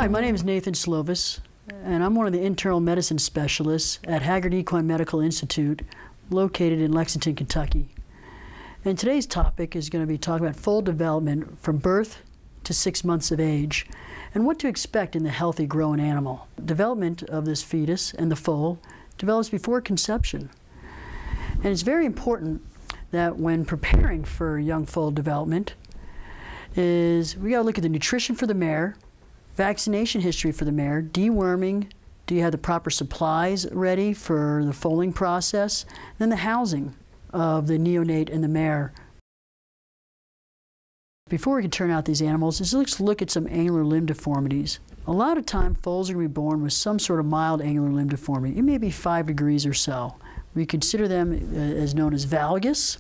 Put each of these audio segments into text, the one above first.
Hi, my name is Nathan Slovis, and I'm one of the internal medicine specialists at Hagyard Equine Medical Institute, located in Lexington, Kentucky. And today's topic is going to be talking about foal development from birth to 6 months of age, and what to expect in the healthy growing animal. Development of this fetus and the foal develops before conception. And it's very important that when preparing for young foal development, we got to look at the nutrition for the mare, vaccination history for the mare, deworming, do you have the proper supplies ready for the foaling process, then the housing of the neonate and the mare. Before we can turn out these animals, let's look at some angular limb deformities. A lot of time, foals are going to be born with some sort of mild angular limb deformity. It may be 5 degrees or so. We consider them as known as valgus,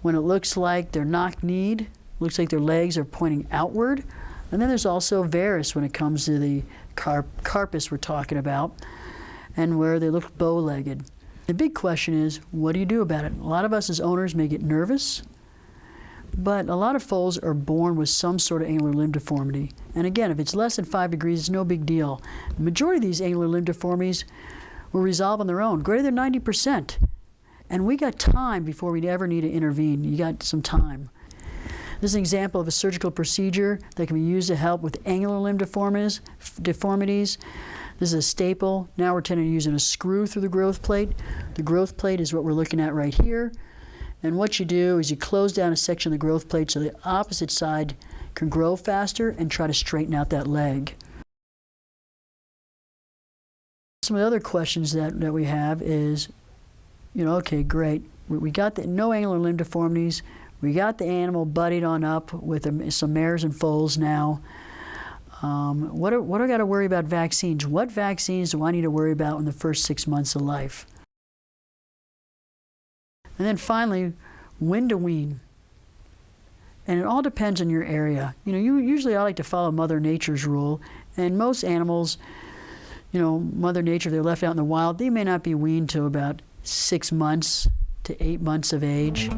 when it looks like they're knock-kneed, looks like their legs are pointing outward. And then there's also varus when it comes to the carpus we're talking about, and where they look bow-legged. The big question is, what do you do about it? A lot of us as owners may get nervous, but a lot of foals are born with some sort of angular limb deformity. And again, if it's less than 5 degrees, it's no big deal. The majority of these angular limb deformities will resolve on their own, greater than 90%. And we got time before we'd ever need to intervene. You got some time. This is an example of a surgical procedure that can be used to help with angular limb deformities. This is a staple. Now we're tending to using a screw through the growth plate. The growth plate is what we're looking at right here. And what you do is you close down a section of the growth plate so the opposite side can grow faster and try to straighten out that leg. Some of the other questions that we have is, okay, great. We got no angular limb deformities. We got the animal buddied on up with some mares and foals now. What do I got to worry about vaccines? What vaccines do I need to worry about in the first 6 months of life? And then finally, when to wean. And it all depends on your area. Usually I like to follow Mother Nature's rule, and most animals, Mother Nature, if they're left out in the wild, they may not be weaned till about 6 months to 8 months of age.